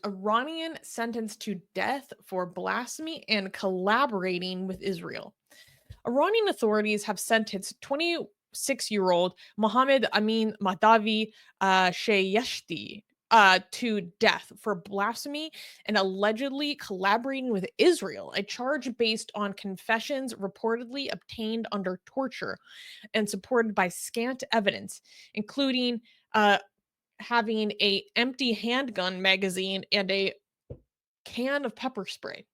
Iranian sentenced to death for blasphemy and collaborating with Israel. Iranian authorities have sentenced 26-year-old Mohammad Amin Mahdavi Shayesteh to death for blasphemy and allegedly collaborating with Israel, a charge based on confessions reportedly obtained under torture and supported by scant evidence, including uh, having a empty handgun magazine and a can of pepper spray.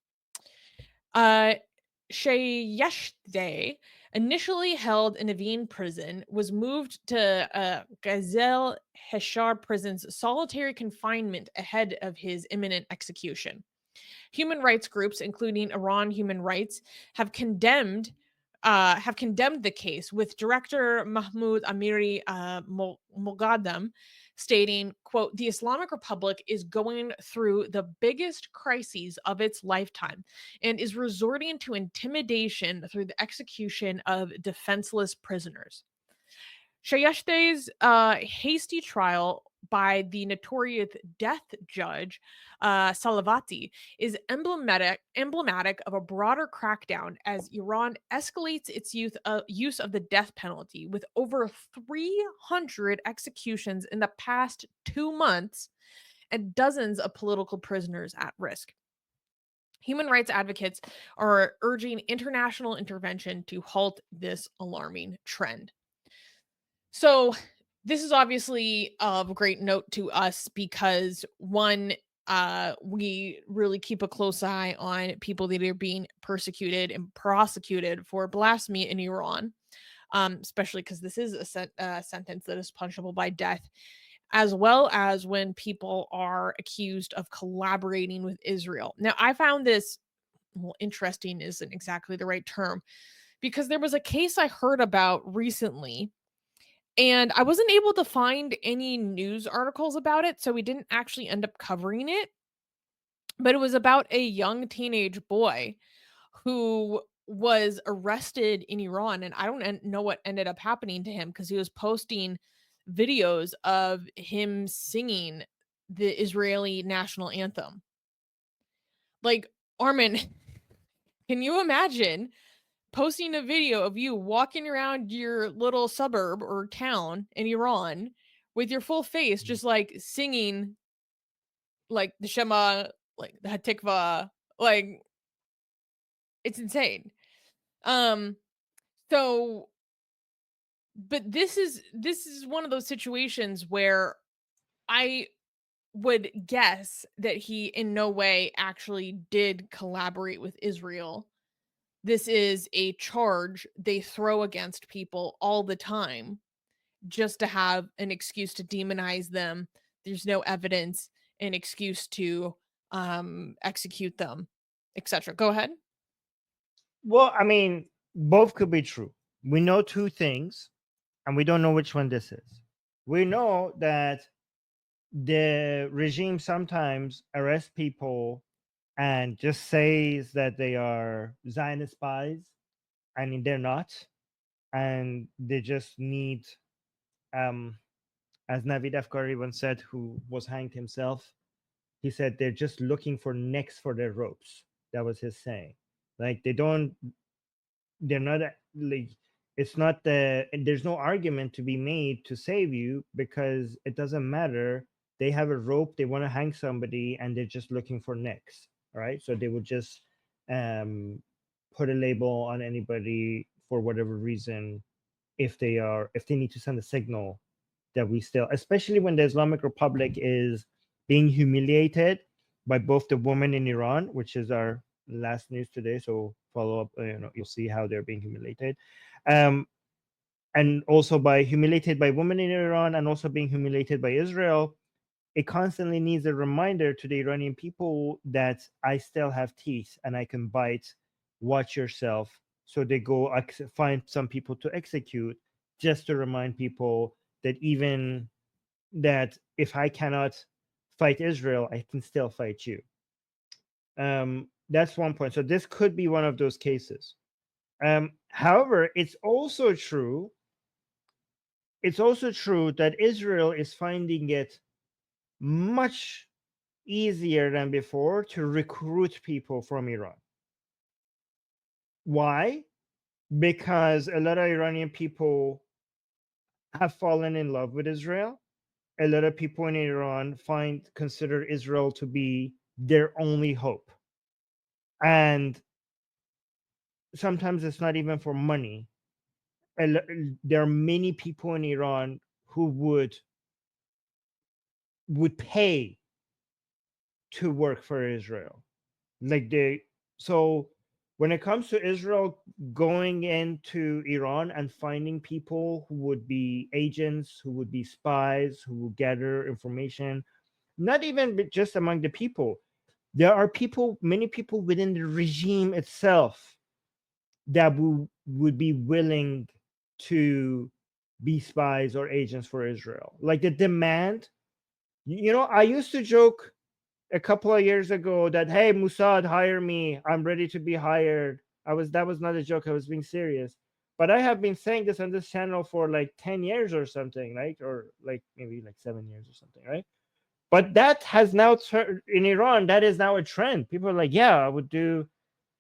Uh, Shayesteh, initially held in Evin Prison, was moved to Ghezel Hesar Prison's solitary confinement ahead of his imminent execution. Human rights groups, including Iran Human Rights, have condemned the case, with Director Mahmood Amiry-Moghaddam stating, quote, "The Islamic Republic is going through the biggest crises of its lifetime and is resorting to intimidation through the execution of defenseless prisoners." Shayeshte's hasty trial by the notorious death judge Salavati is emblematic of a broader crackdown as Iran escalates its use of the death penalty, with over 300 executions in the past 2 months and dozens of political prisoners at risk. Human rights advocates are urging international intervention to halt this alarming trend. So, this is obviously of great note to us because one, we really keep a close eye on people that are being persecuted and prosecuted for blasphemy in Iran, especially because this is a sentence that is punishable by death, as well as when people are accused of collaborating with Israel. Now, I found this, well, interesting isn't exactly the right term, because there was a case I heard about recently and I wasn't able to find any news articles about it, so we didn't actually end up covering it. But it was about a young teenage boy who was arrested in Iran, and I don't know what ended up happening to him because he was posting videos of him singing the Israeli national anthem. Like, Armin, can you imagine posting a video of you walking around your little suburb or town in Iran with your full face, just like singing like the Shema, like the Hatikva, like it's insane. Um, so but this is one of those situations where I would guess that he in no way actually did collaborate with Israel. This is a charge they throw against people all the time just to have an excuse to demonize them. There's no evidence, an excuse to execute them, etc. Go ahead. Well, I mean, both could be true. We know two things, and we don't know which one this is. We know that the regime sometimes arrests people and just says that they are Zionist spies, and they're not, and they just need, um, as Navid Afkari once said, who was hanged himself. He said they're just looking for necks for their ropes. That was his saying. Like they don't, they're not like, it's not the, and there's no argument to be made to save you because it doesn't matter. They have a rope, they want to hang somebody, and they're just looking for necks. Right, so they would just um put a label on anybody for whatever reason, if they need to send a signal that we still, especially when the Islamic Republic is being humiliated by both the women in Iran, which is our last news today. So follow up, you'll see how they're being humiliated, um, and also by humiliated by women in Iran, and also being humiliated by Israel. It constantly needs a reminder to the Iranian people that I still have teeth and I can bite. Watch yourself. So they go find some people to execute, just to remind people that even that if I cannot fight Israel, I can still fight you. That's one point. So this could be one of those cases. However, it's also true that Israel is finding it much easier than before to recruit people from Iran. Why? Because a lot of Iranian people have fallen in love with Israel. A lot of people in Iran consider Israel to be their only hope. And sometimes it's not even for money. There are many people in Iran who would pay to work for Israel. So when it comes to Israel going into Iran and finding people who would be agents, who would be spies, who will gather information, not even just among the people, there are many people within the regime itself that would be willing to be spies or agents for Israel. Like the demand, I used to joke a couple of years ago that, hey, Mossad, hire me, I'm ready to be hired. That was not a joke, I was being serious. But I have been saying this on this channel for like 10 years or something, right? Or like maybe like 7 years or something, right? But that has now turned in Iran, that is now a trend. People are like, yeah, I would do,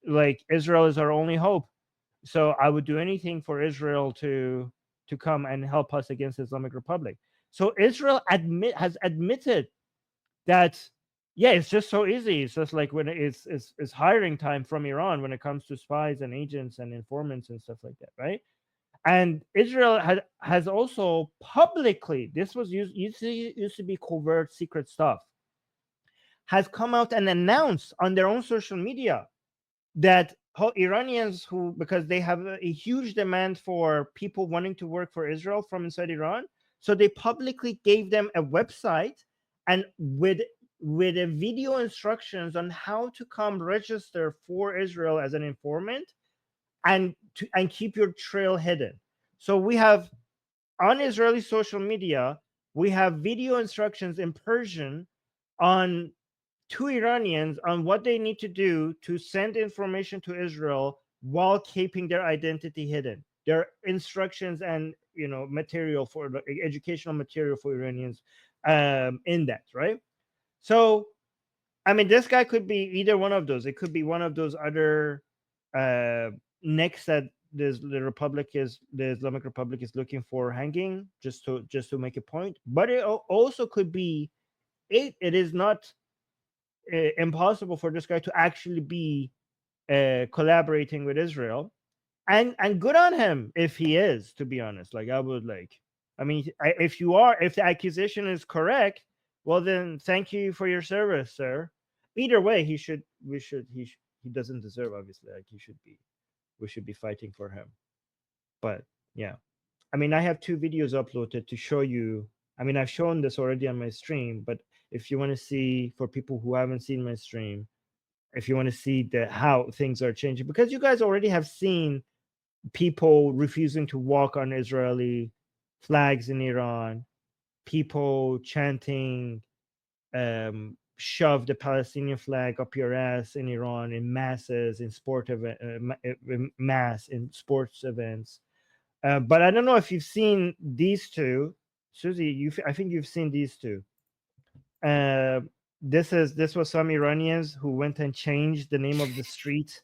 like, Israel is our only hope, so I would do anything for Israel to come and help us against the Islamic Republic. So Israel has admitted that, yeah, it's just so easy. It's just like when it's hiring time from Iran when it comes to spies and agents and informants and stuff like that, right? And Israel has also publicly, this was used to be covert secret stuff, has come out and announced on their own social media that Iranians who, because they have a huge demand for people wanting to work for Israel from inside Iran, so they publicly gave them a website and with a video instructions on how to come register for Israel as an informant and keep your trail hidden. So we have on Israeli social media, we have video instructions in Persian on to Iranians on what they need to do to send information to Israel while keeping their identity hidden. There are instructions and material for educational material for Iranians in that, right? So, I mean, this guy could be either one of those. It could be one of those other necks that the Islamic Republic is looking for hanging just to make a point. But it also could be it is not impossible for this guy to actually be collaborating with Israel, and good on him if he is. To be honest, like I would like, I mean, if the accusation is correct, well then thank you for your service, sir. Either way, he doesn't deserve, obviously. Like we should be fighting for him. But yeah, I mean, I have 2 videos uploaded to show you. I mean, I've shown this already on my stream, but if you want to see, for people who haven't seen my stream, if you want to see how things are changing, because you guys already have seen people refusing to walk on Israeli flags in Iran, people chanting, shove the Palestinian flag up your ass in Iran in masses, in mass in sports events. But I don't know if you've seen these two. Susie, I think you've seen these two. Uh, this was some Iranians who went and changed the name of the street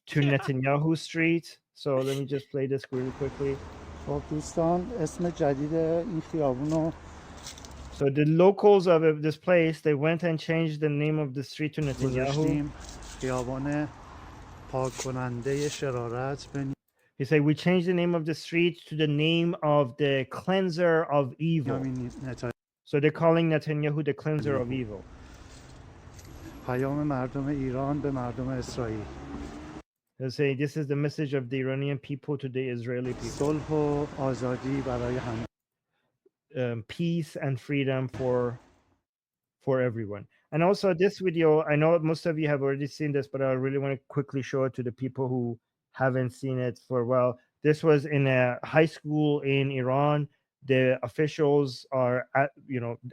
to Yeah. Netanyahu Street. So let me just play this really quickly. خب دوستان اسم جدید این خیابون So the locals of this place, they went and changed the name of the street to Netanyahu. گذاشتیم خیابان پاک کننده شرارت. He said we changed the name of the street to the name of the cleanser of evil. So they're calling Netanyahu the cleanser of evil. پیام مردم ایران به مردم اسرائیل. They say this is the message of the Iranian people to the Israeli people. صلح و آزادی برای همه. Peace and freedom for everyone. And also this video, I know most of you have already seen this, but I really want to quickly show it to the people who haven't seen it for a while. This was in a high school in Iran. The officials are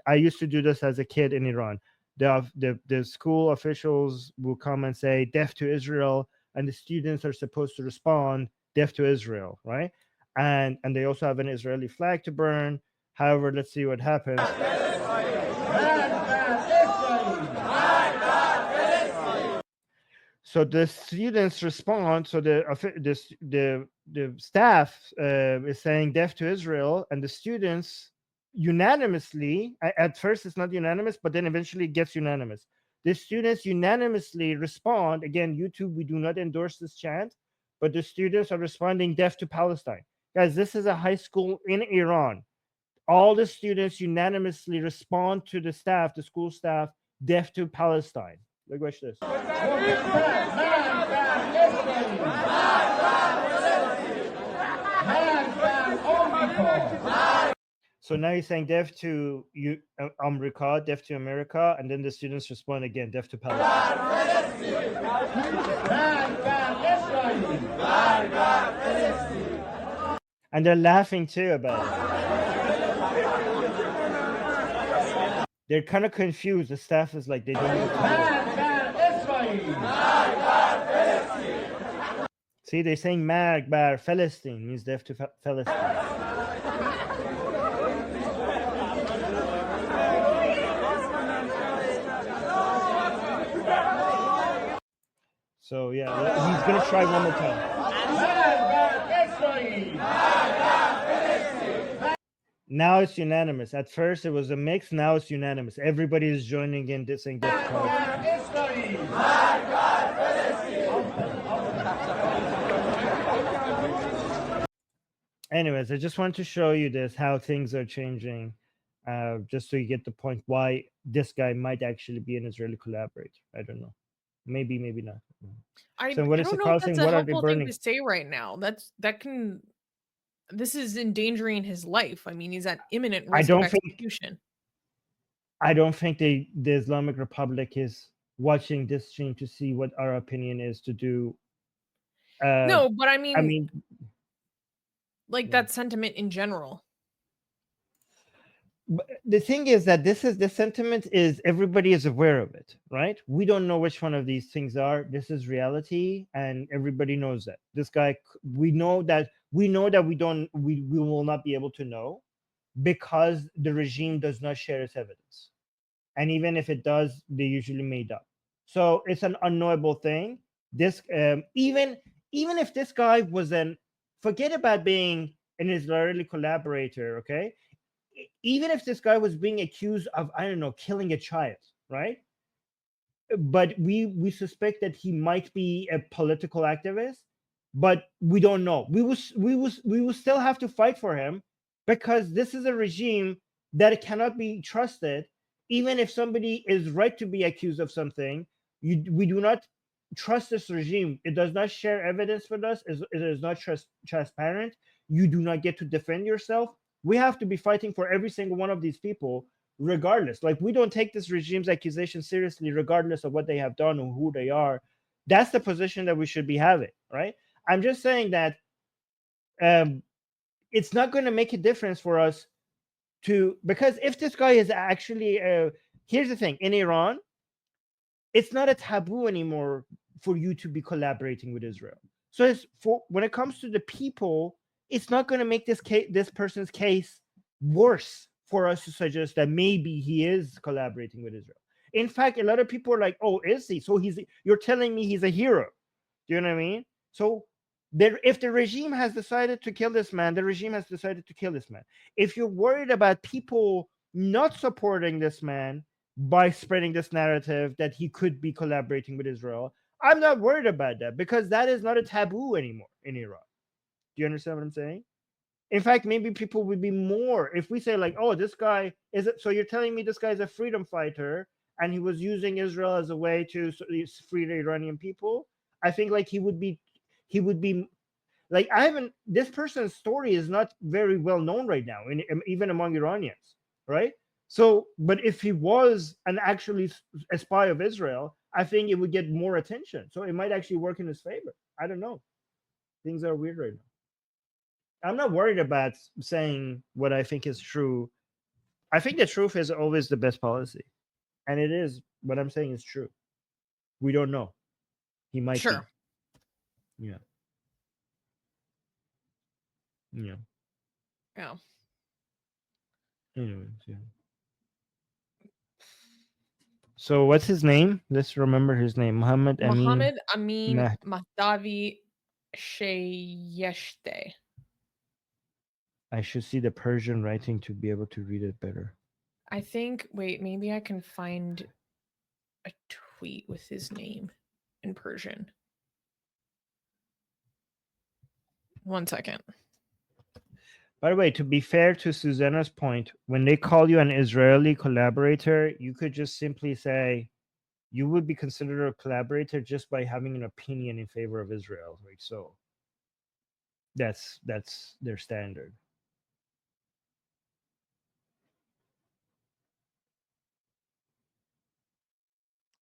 I used to do this as a kid in Iran. The school officials will come and say death to Israel, and the students are supposed to respond death to Israel, right? And they also have an Israeli flag to burn. However, let's see what happens. So the students respond. So the staff is saying death to Israel, and the students unanimously. At first, it's not unanimous, but then eventually it gets unanimous. The students unanimously respond. Again, YouTube, we do not endorse this chant, but the students are responding death to Palestine. Guys, this is a high school in Iran. All the students unanimously respond to the staff, the school staff, death to Palestine. Look, watch this. So now he's saying death to America, death to America, and then the students respond again, death to Palestine. And they're laughing too about it. They're kind of confused. The staff is like, they don't know what to do. See, they're saying Magbar, Palestine means death to Palestine. So yeah, he's gonna try one more time. Now it's unanimous. At first it was a mix. Now it's unanimous. Everybody is joining in this saying death to Palestine. Anyways, I just wanted to show you this, how things are changing, just so you get the point why this guy might actually be an Israeli collaborator. I don't know. Maybe, maybe not. So what I is don't the know call if that's saying? a What are they helpful thing burning? to say right now. This is endangering his life. I mean, he's at imminent risk of execution. I don't think the Islamic Republic is watching this stream to see what our opinion is to do. No, but I mean, like yeah. that sentiment in general. But the thing is that the sentiment is everybody is aware of it, right? We don't know which one of these things are. This is reality, and everybody knows that. This guy, we know that we will not be able to know because the regime does not share its evidence. And even if it does, they usually made up. So it's an unknowable thing. This even if this guy was forget about being an Israeli collaborator, okay? Even if this guy was being accused of, I don't know, killing a child, right? But we suspect that he might be a political activist, but we don't know. We will still have to fight for him because this is a regime that cannot be trusted. Even if somebody is right to be accused of something, we do not trust this regime. It does not share evidence with us. It is not transparent. You do not get to defend yourself. We have to be fighting for every single one of these people regardless. Like, we don't take this regime's accusation seriously regardless of what they have done or who they are. That's the position that we should be having, right? I'm just saying that it's not going to make a difference for us because if this guy is actually here's the thing, in Iran it's not a taboo anymore for you to be collaborating with Israel. So it's when it comes to the people, it's not going to make this person's case worse for us to suggest that maybe he is collaborating with Israel. In fact, a lot of people are like, "Oh, is he? So you're telling me he's a hero?" Do you know what I mean? So if the regime has decided to kill this man, the regime has decided to kill this man. If you're worried about people not supporting this man by spreading this narrative that he could be collaborating with Israel, I'm not worried about that because that is not a taboo anymore in Iran. Do you understand what I'm saying? In fact, maybe people would be more if we say like, "Oh, this guy is it." So you're telling me this guy is a freedom fighter and he was using Israel as a way to free the Iranian people? I think like he would be like, this person's story is not very well known right now, even among Iranians, right? So, but if he was actually a spy of Israel, I think it would get more attention. So it might actually work in his favor. I don't know. Things are weird right now. I'm not worried about saying what I think is true. I think the truth is always the best policy. And it is, what I'm saying is true. We don't know. He might be. Yeah. Yeah. Yeah. Anyways, yeah. So what's his name? Let's remember his name. Mohammad Mohammad Amin Mah- Mahdavi Shayesteh. I should see the Persian writing to be able to read it better. I think, wait, maybe I can find a tweet with his name in Persian. One second. By the way, to be fair to Susanna's point, when they call you an Israeli collaborator, you could just simply say you would be considered a collaborator just by having an opinion in favor of Israel. Right? So that's their standard.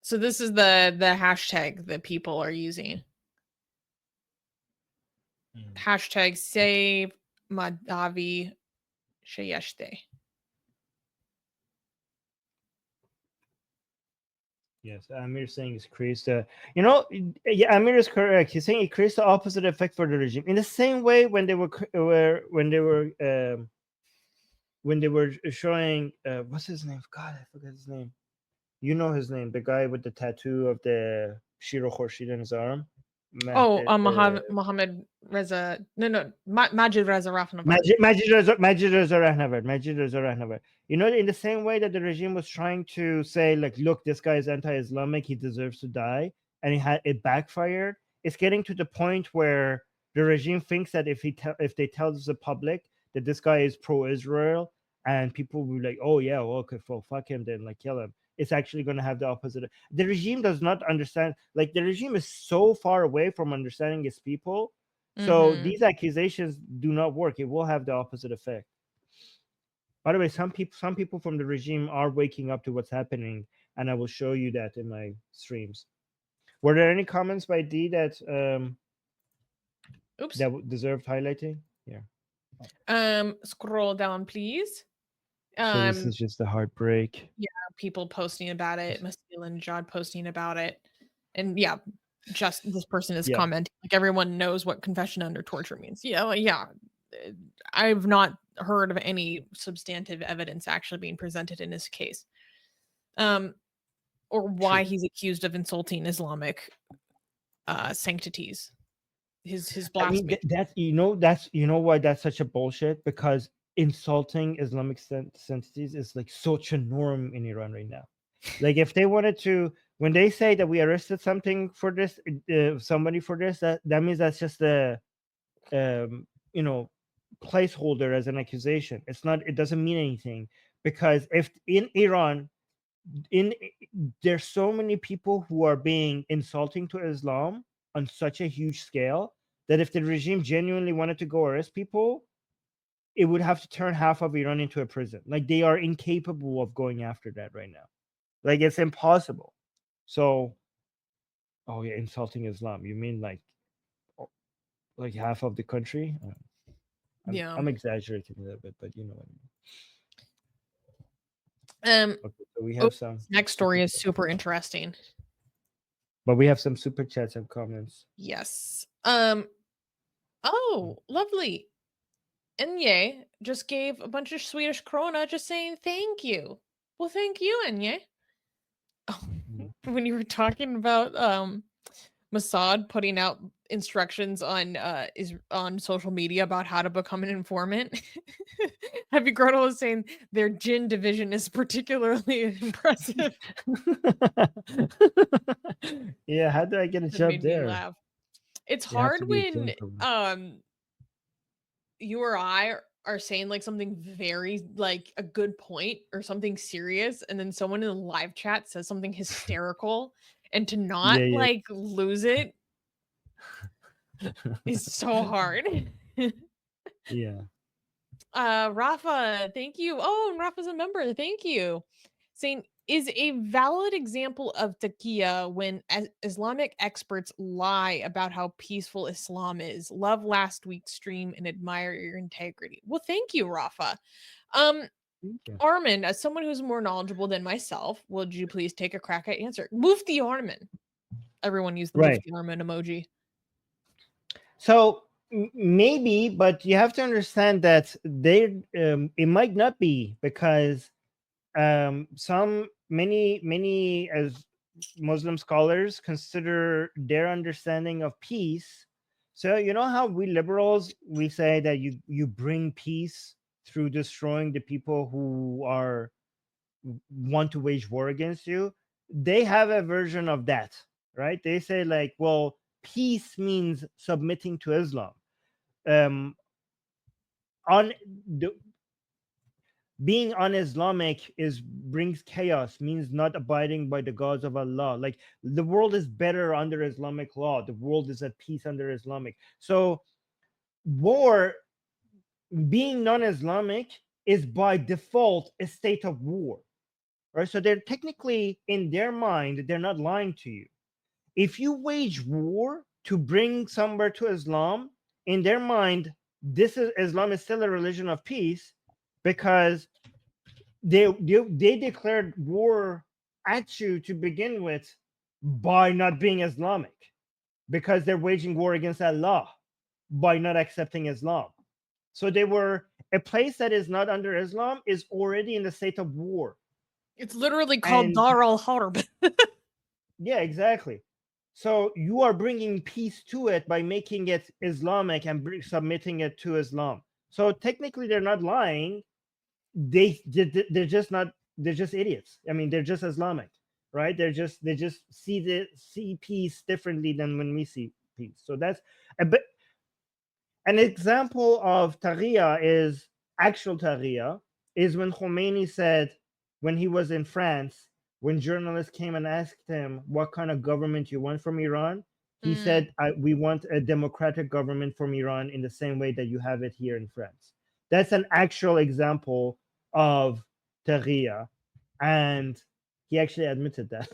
So this is the hashtag that people are using. Hashtag save Mahdavi Shayesteh. Yes, Amir is saying it's creates the, yeah, Amir is correct. He's saying it creates the opposite effect for the regime. In the same way, when they were showing what's his name? God, I forget his name. You know his name, the guy with the tattoo of the Shiro Khorshid on his arm. Mohammad Reza. No, Majid Reza Rahnavard. Majid Reza Rahnavard. You know, in the same way that the regime was trying to say, like, look, this guy is anti-Islamic, he deserves to die, and it backfired. It's getting to the point where the regime thinks that if they tell the public that this guy is pro-Israel, and people will be like, oh yeah, well, okay, fuck him, then like kill him. It's actually going to have the opposite. The regime does not understand. Like, the regime is so far away from understanding its people. So these accusations do not work. It will have the opposite effect. By the way, some people from the regime are waking up to what's happening, and I will show you that in my streams. Were there any comments by D that that deserved highlighting? Yeah. Scroll down, please. So this is just a heartbreak. Yeah, people posting about it, Masil and Jad posting about it. And yeah, just this person is commenting. Like, everyone knows what confession under torture means. Yeah. I've not heard of any substantive evidence actually being presented in this case. Or why he's accused of insulting Islamic sanctities. His blasphemy. I mean, you know why that's such a bullshit? Because insulting Islamic sanctities is like such a norm in Iran right now. Like, if they wanted to, when they say that we arrested somebody for this, that means that's just a placeholder as an accusation. It doesn't mean anything, because if in Iran, there's so many people who are being insulting to Islam on such a huge scale that if the regime genuinely wanted to go arrest people, it would have to turn half of Iran into a prison. Like, they are incapable of going after that right now. Like, it's impossible. So, oh yeah, insulting Islam. You mean like half of the country? I'm exaggerating a little bit, but you know what I mean. Okay, so we have some. Next story is super interesting. But we have some super chats and comments. Yes. Oh, lovely. Enye just gave a bunch of Swedish krona just saying thank you. Well, thank you, Enye. Oh, when you were talking about Mossad putting out instructions on social media about how to become an informant, Happy Groddle was saying their gin division is particularly impressive. Yeah, how do I get a job made there? Me laugh. It's hard when you or I are saying like something very like a good point or something serious, and then someone in the live chat says something hysterical, and to not like lose it is so hard. Yeah. Rafa, thank you. Oh, and Rafa's a member. Thank you. Saying is a valid example of taqiyya when Islamic experts lie about how peaceful Islam is. Love last week's stream and admire your integrity. Well, thank you, Rafa. Armin, as someone who's more knowledgeable than myself, would you please take a crack at answer? Mufti Armin. Everyone use the Mufti Armin emoji. So maybe, but you have to understand that it might not be, because some many as Muslim scholars consider their understanding of peace. So you know how we liberals, we say that you bring peace through destroying the people who are want to wage war against you. They have a version of that, right? They say like, well, peace means submitting to Islam. Um, on the being un-Islamic is brings chaos, means not abiding by the gods of Allah. Like the world is better under Islamic law. The world is at peace under Islamic. So war, being non-Islamic, is by default a state of war, right? So they're technically, in their mind, they're not lying to you. If you wage war to bring somewhere to Islam, in their mind, Islam is still a religion of peace, because they declared war at you to begin with by not being Islamic, because they're waging war against Allah by not accepting Islam. So they were, a place that is not under Islam is already in the state of war. It's literally called Dar al-Harb. Yeah, exactly. So you are bringing peace to it by making it Islamic and submitting it to Islam. So technically, they're not lying. They're just not. They're just idiots. I mean, they're just Islamic, right? They just see peace differently than when we see peace. So that's a bit. An example of Tariya is actual Tariya is when Khomeini said, when he was in France, when journalists came and asked him what kind of government you want from Iran, he said, we want a democratic government from Iran in the same way that you have it here in France. That's an actual example of Tariya. And he actually admitted that.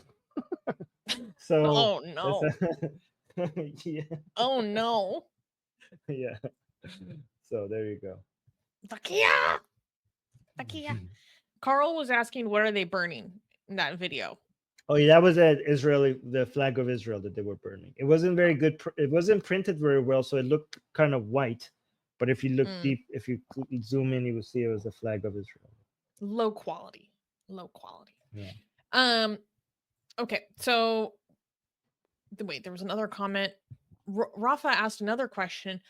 So, oh no. Yeah. Oh no. Yeah. So there you go. Takia. Carl was asking, what are they burning in that video? Oh, yeah, that was the flag of Israel that they were burning. It wasn't very good. It wasn't printed very well, so it looked kind of white. But if you look deep, if you zoom in, you will see it was the flag of Israel. Low quality. Yeah. Okay, so wait, there was another comment. Rafa asked another question.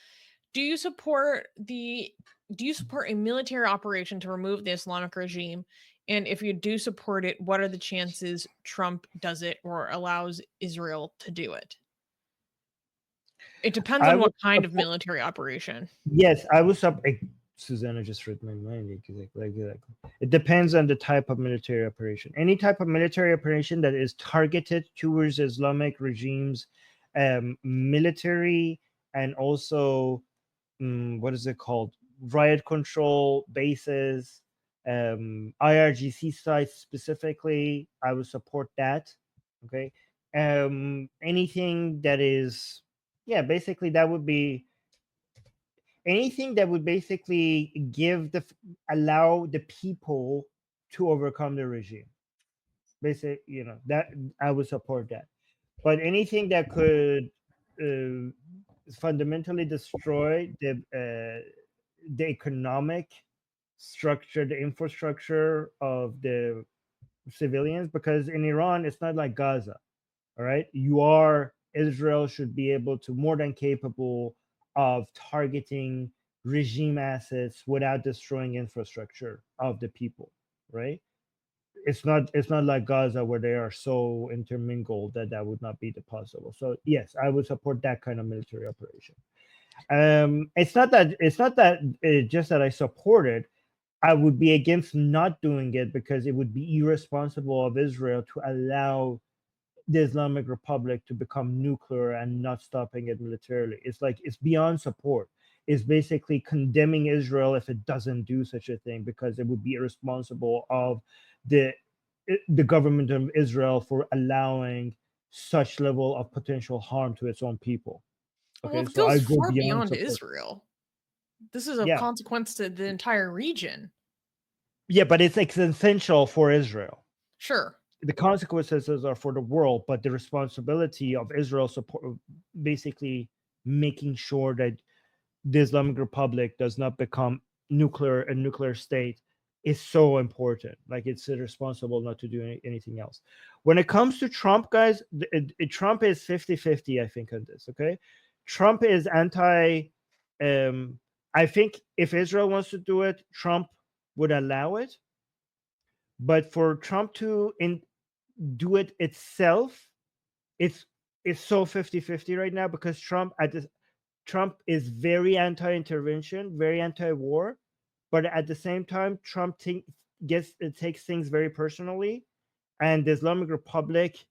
Do you support a military operation to remove the Islamic regime? And if you do support it, what are the chances Trump does it or allows Israel to do it? It depends on what kind of military operation. Yes, I was up. Susanna just read my mind. Exactly. It depends on the type of military operation. Any type of military operation that is targeted towards Islamic regimes, military, and also what is it called? Riot control bases, IRGC sites specifically, I would support that. Okay. Anything that is, yeah, basically that would be anything that would basically allow the people to overcome the regime. Basically, that I would support that. But anything that could fundamentally destroy the economic structure, the infrastructure of the civilians, because in Iran it's not like Gaza. All right, Israel should be able to, more than capable of targeting regime assets without destroying infrastructure of the people, right? It's not like Gaza where they are so intermingled that would not be possible. So yes, I would support that kind of military operation. It's not that just that I support it. I would be against not doing it because it would be irresponsible of Israel to allow the Islamic Republic to become nuclear and not stopping it militarily. It's like, it's beyond support. It's basically condemning Israel if it doesn't do such a thing, because it would be irresponsible of the government of Israel for allowing such level of potential harm to its own people. Okay, well, it so I goes go far beyond support. Israel. This is a Yeah. consequence to the entire region. Yeah, but it's essential for Israel. Sure. The consequences are for the world, but the responsibility of Israel support, basically making sure that the Islamic Republic does not become a nuclear state, is so important. Like, it's irresponsible not to do anything else. When it comes to Trump, guys, Trump is 50-50, I think, on this. Okay, Trump is anti. I think if Israel wants to do it, Trump would allow it. But for Trump to do it itself, it's so 50-50 right now, because Trump is very anti-intervention, very anti-war, but at the same time, Trump takes things very personally, and the Islamic Republic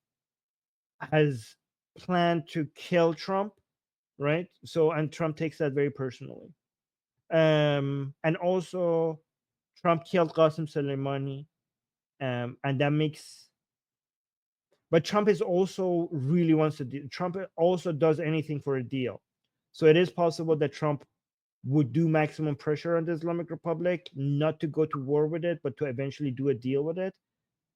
has planned to kill Trump, right? So, and Trump takes that very personally. And also, Trump killed Qasem Soleimani, and that makes. But Trump is also really wants to. Trump also does anything for a deal, so it is possible that Trump would do maximum pressure on the Islamic Republic not to go to war with it, but to eventually do a deal with it.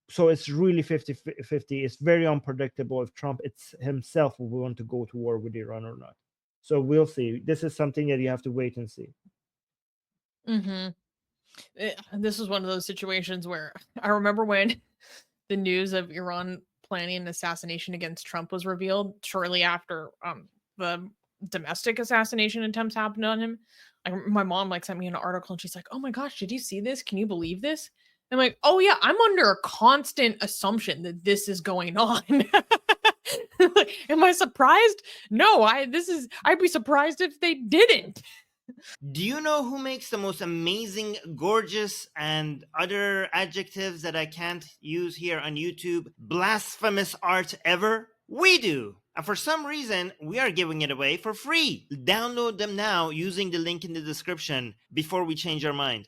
So it's really 50-50. It's very unpredictable if Trump himself will want to go to war with Iran or not. So we'll see. This is something that you have to wait and see. This was one of those situations where I remember when the news of Iran planning an assassination against Trump was revealed shortly after the domestic assassination attempts happened on him. My mom sent me an article and she's like, "Oh my gosh, did you see this? Can you believe this?" I'm like, "Oh yeah, I'm under a constant assumption that this is going on." Am I surprised? No, I'd be surprised if they didn't. Do you know who makes the most amazing, gorgeous, and other adjectives that I can't use here on YouTube, blasphemous art ever? We do! And for some reason, we are giving it away for free. Download them now using the link in the description before we change our mind.